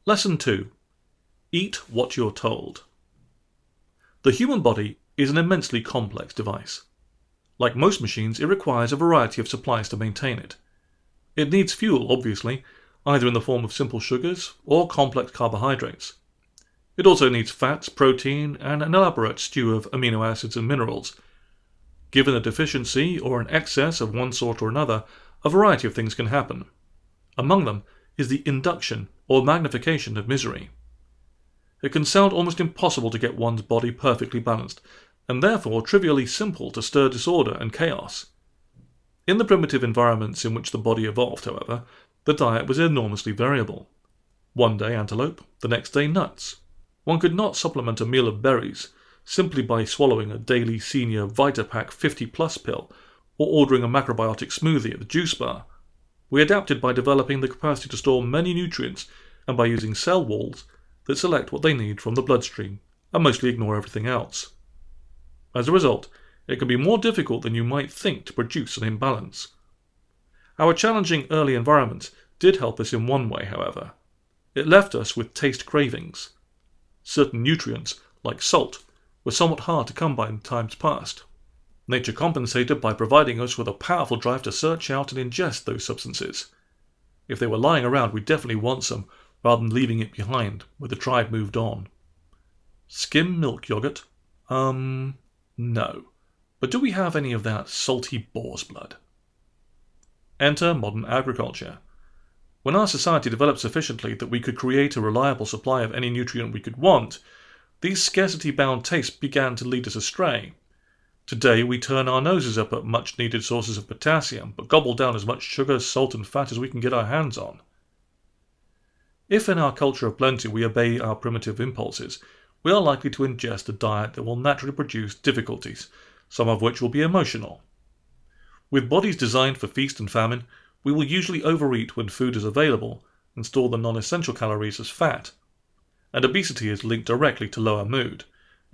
Lesson 2. Eat what you're told. The human body is an immensely complex device. Like most machines, it requires a variety of supplies to maintain it. It needs fuel, obviously, either in the form of simple sugars or complex carbohydrates. It also needs fats, protein, and an elaborate stew of amino acids and minerals. Given a deficiency or an excess of one sort or another, a variety of things can happen. Among them is the induction or magnification of misery. It can sound almost impossible to get one's body perfectly balanced, and therefore trivially simple to stir disorder and chaos. In the primitive environments in which the body evolved, however, the diet was enormously variable. One day antelope, the next day nuts. One could not supplement a meal of berries simply by swallowing a daily senior Vitapack 50+ pill or ordering a macrobiotic smoothie at the juice bar. We adapted by developing the capacity to store many nutrients and by using cell walls that select what they need from the bloodstream and mostly ignore everything else. As a result, it can be more difficult than you might think to produce an imbalance. Our challenging early environment did help us in one way, however. It left us with taste cravings. Certain nutrients, like salt, were somewhat hard to come by in times past. Nature compensated by providing us with a powerful drive to search out and ingest those substances. If they were lying around, we'd definitely want some, rather than leaving it behind, where the tribe moved on. Skim milk yogurt? No. But do we have any of that salty boar's blood? Enter modern agriculture. When our society developed sufficiently that we could create a reliable supply of any nutrient we could want, these scarcity-bound tastes began to lead us astray. Today we turn our noses up at much-needed sources of potassium, but gobble down as much sugar, salt and fat as we can get our hands on. If in our culture of plenty we obey our primitive impulses, we are likely to ingest a diet that will naturally produce difficulties, some of which will be emotional. With bodies designed for feast and famine, we will usually overeat when food is available and store the non-essential calories as fat. And obesity is linked directly to lower mood,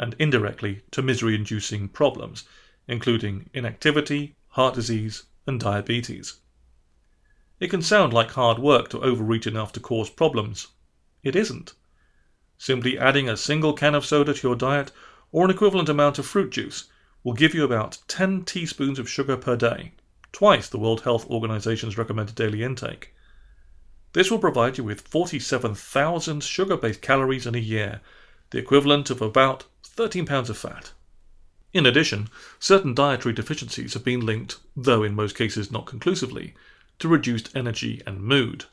and indirectly to misery-inducing problems, including inactivity, heart disease, and diabetes. It can sound like hard work to overeat enough to cause problems. It isn't. Simply adding a single can of soda to your diet, or an equivalent amount of fruit juice, will give you about 10 teaspoons of sugar per day, twice the World Health Organization's recommended daily intake. This will provide you with 47,000 sugar-based calories in a year, the equivalent of about 13 pounds of fat. In addition, certain dietary deficiencies have been linked, though in most cases not conclusively, to reduced energy and mood.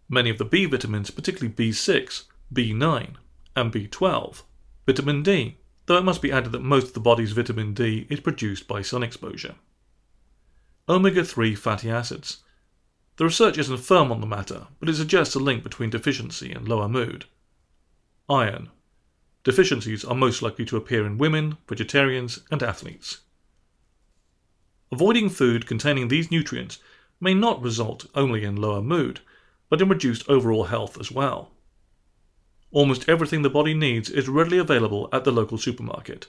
Many of the B vitamins, particularly B6, B9, and B12, vitamin D, though it must be added that most of the body's vitamin D is produced by sun exposure. Omega-3 fatty acids. The research isn't firm on the matter, but it suggests a link between deficiency and lower mood. Iron. Deficiencies are most likely to appear in women, vegetarians, and athletes. Avoiding food containing these nutrients may not result only in lower mood, but in reduced overall health as well. Almost everything the body needs is readily available at the local supermarket.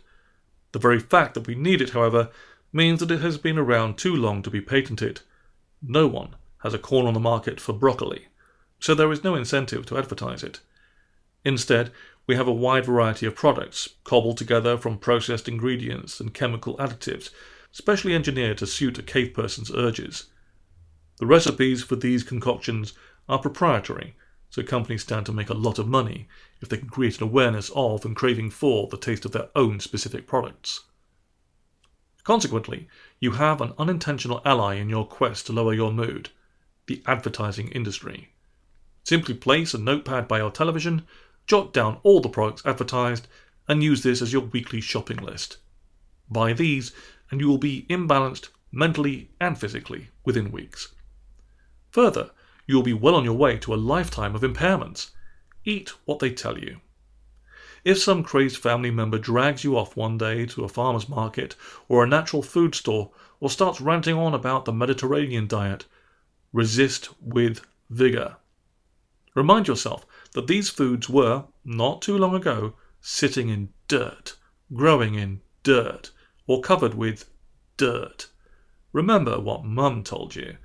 The very fact that we need it, however, means that it has been around too long to be patented. No one has a corner on the market for broccoli, so there is no incentive to advertise it. Instead, we have a wide variety of products, cobbled together from processed ingredients and chemical additives, specially engineered to suit a cave person's urges. The recipes for these concoctions are proprietary, so companies stand to make a lot of money if they can create an awareness of and craving for the taste of their own specific products. Consequently, you have an unintentional ally in your quest to lower your mood: the advertising industry. Simply place a notepad by your television, jot down all the products advertised, and use this as your weekly shopping list. Buy these, and you will be imbalanced mentally and physically within weeks. Further, you will be well on your way to a lifetime of impairments. Eat what they tell you. If some crazed family member drags you off one day to a farmer's market or a natural food store or starts ranting on about the Mediterranean diet, resist with vigor. Remind yourself that these foods were, not too long ago, sitting in dirt, growing in dirt, or covered with dirt. Remember what Mum told you.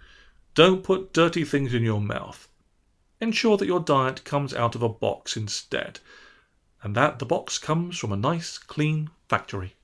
Don't put dirty things in your mouth. ensure that your diet comes out of a box instead, and that the box comes from a nice, clean factory.